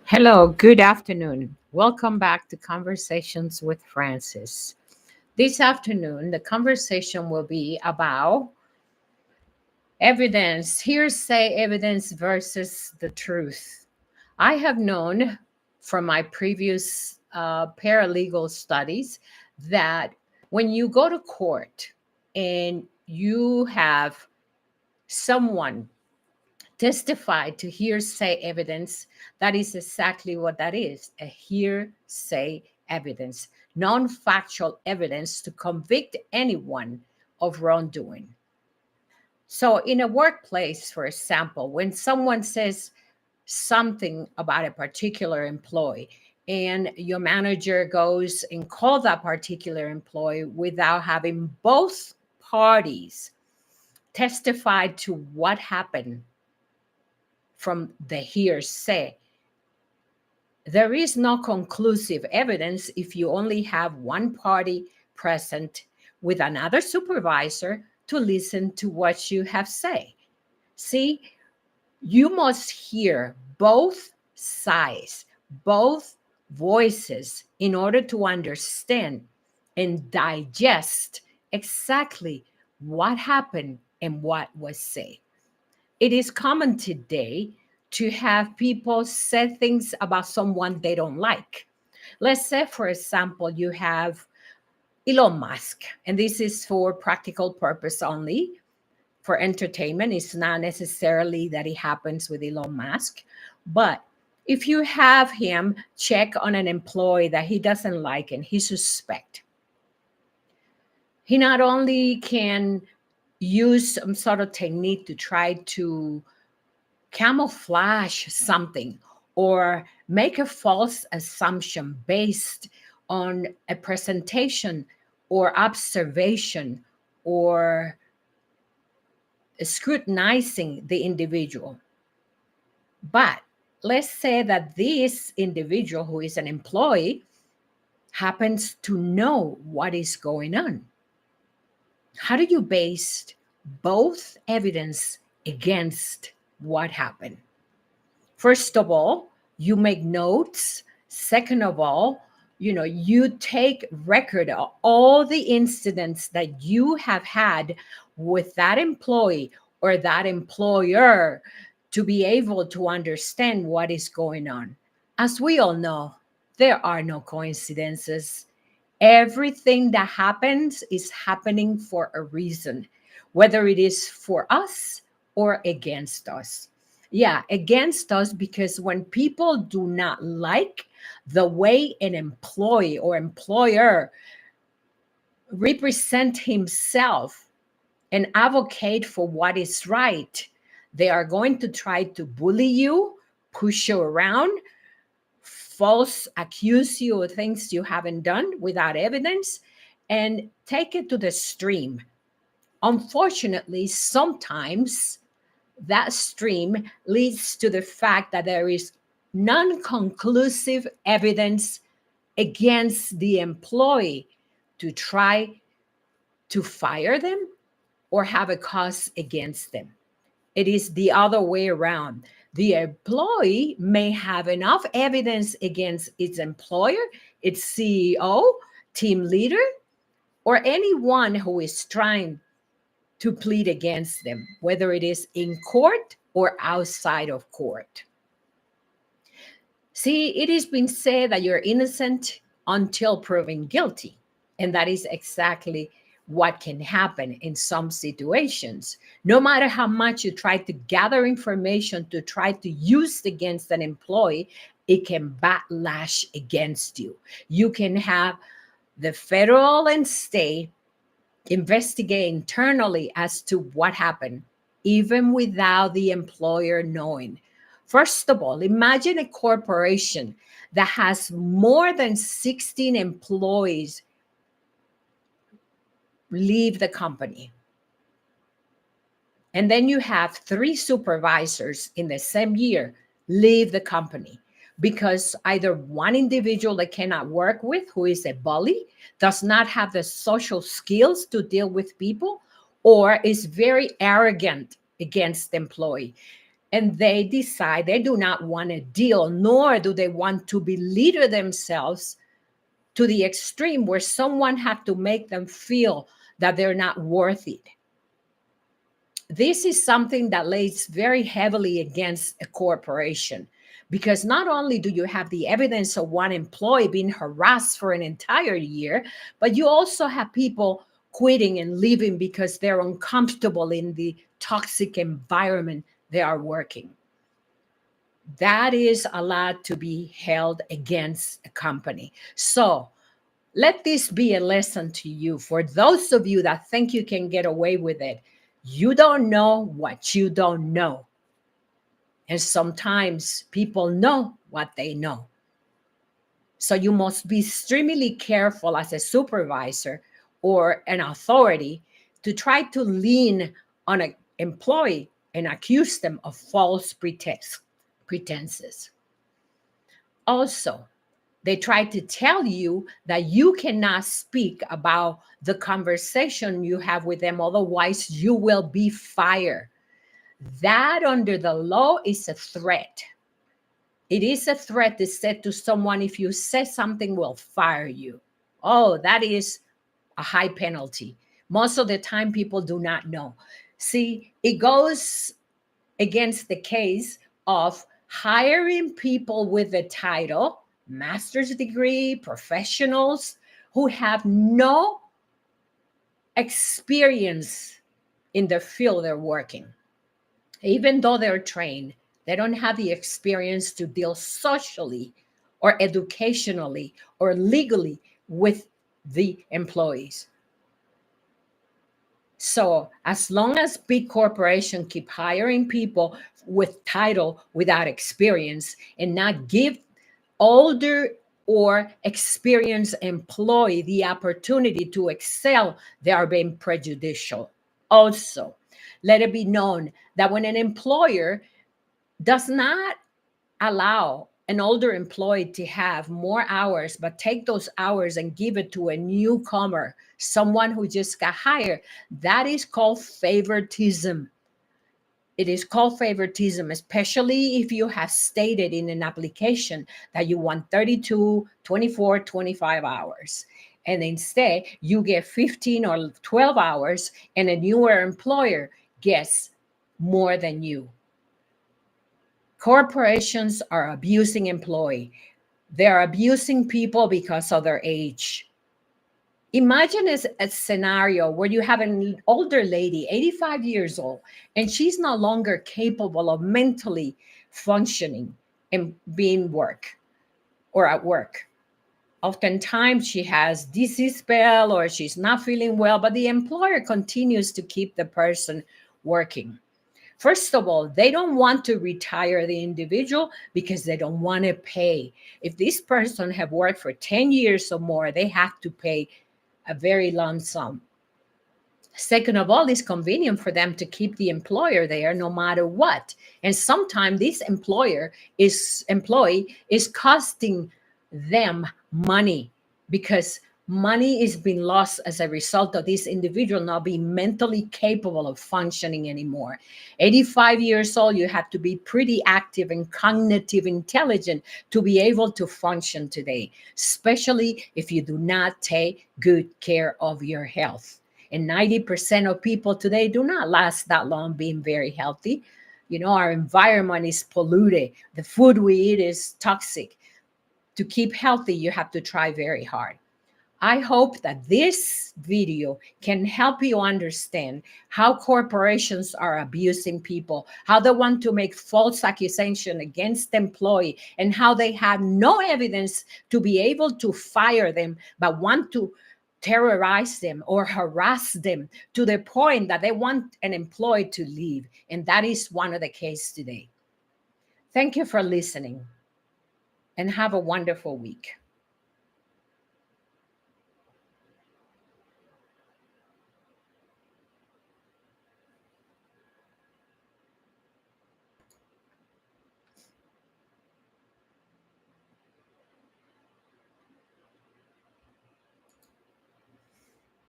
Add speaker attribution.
Speaker 1: Hello, good afternoon. Welcome back to Conversations with Francis. This afternoon, the conversation will be about evidence, hearsay evidence versus the truth. I have known from my previous paralegal studies that when you go to court and you have someone testify to hearsay evidence, that is exactly what that is, a hearsay evidence, non factual evidence to convict anyone of wrongdoing. So, in a workplace, for example, when someone says something about a particular employee and your manager goes and calls that particular employee without having both parties testify to what happened from the hearsay, there is no conclusive evidence if you only have one party present with another supervisor to listen to what you have say. See, you must hear both sides, both voices in order to understand and digest exactly what happened and what was said. It is common today to have people say things about someone they don't like. Let's say, for example, you have Elon Musk, and this is for practical purpose only, for entertainment. It's not necessarily that it happens with Elon Musk, but if you have him check on an employee that he doesn't like and he suspect, he not only can use some sort of technique to try to camouflage something or make a false assumption based on a presentation or observation or scrutinizing the individual. But let's say that this individual who is an employee happens to know what is going on. How do you base both evidence against what happened? First of all, you make notes. Second of all, you take record of all the incidents that you have had with that employee or that employer to be able to understand what is going on. As we all know, there are no coincidences. Everything that happens is happening for a reason, whether it is for us or against us. Yeah, against us, because when people do not like the way an employee or employer represent himself and advocate for what is right, they are going to try to bully you, push you around, false accuse you of things you haven't done without evidence, and take it to the stream. Unfortunately, sometimes that stream leads to the fact that there is non-conclusive evidence against the employee to try to fire them or have a cause against them. It is the other way around. The employee may have enough evidence against its employer, its CEO, team leader, or anyone who is trying to plead against them, whether it is in court or outside of court. See, it has been said that you're innocent until proven guilty. And that is exactly what can happen in some situations. No matter how much you try to gather information to try to use it against an employee, it can backlash against you. You can have the federal and state investigate internally as to what happened, even without the employer knowing. First of all, imagine a corporation that has more than 16 employees leave the company. And then you have 3 supervisors in the same year leave the company because either one individual they cannot work with, who is a bully, does not have the social skills to deal with people, or is very arrogant against the employee. and they decide they do not want to deal, nor do they want to belittle themselves to the extreme where someone had to make them feel that they're not worth it. This is something that lays very heavily against a corporation, because not only do you have the evidence of one employee being harassed for an entire year, but you also have people quitting and leaving because they're uncomfortable in the toxic environment they are working. That is a lot to be held against a company. So let this be a lesson to you. For those of you that think you can get away with it, you don't know what you don't know. And sometimes people know what they know. So you must be extremely careful as a supervisor or an authority to try to lean on an employee and accuse them of false pretenses. Also, they try to tell you that you cannot speak about the conversation you have with them, otherwise you will be fired. That under the law is a threat. It is a threat to say to someone, if you say something, we'll fire you. Oh, that is a high penalty. Most of the time, people do not know. See, it goes against the case of hiring people with a title, master's degree, professionals who have no experience in the field they're working. Even though they're trained, they don't have the experience to deal socially or educationally or legally with the employees. So as long as big corporations keep hiring people with title without experience and not give older or experienced employee the opportunity to excel, they are being prejudicial. Also, let it be known that when an employer does not allow an older employee to have more hours, but take those hours and give it to a newcomer, someone who just got hired, that is called favoritism. It is called favoritism, especially if you have stated in an application that you want 32, 24, 25 hours. And instead, you get 15 or 12 hours, and a newer employer gets more than you. Corporations are abusing employees. They're abusing people because of their age. Imagine a scenario where you have an older lady, 85 years old, and she's no longer capable of mentally functioning and being work or at work. Oftentimes she has disease spell or she's not feeling well, but the employer continues to keep the person working. First of all, they don't want to retire the individual because they don't want to pay. If this person have worked for 10 years or more, they have to pay a very lump sum. Second of all, it's convenient for them to keep the employer there no matter what. And sometimes this employee is costing them money because money is being lost as a result of this individual not being mentally capable of functioning anymore. 85 years old, you have to be pretty active and cognitive intelligent to be able to function today, especially if you do not take good care of your health. And 90% of people today do not last that long being very healthy. You know, our environment is polluted. The food we eat is toxic. To keep healthy, you have to try very hard. I hope that this video can help you understand how corporations are abusing people, how they want to make false accusation against the employee, and how they have no evidence to be able to fire them, but want to terrorize them or harass them to the point that they want an employee to leave. And that is one of the cases today. Thank you for listening and have a wonderful week.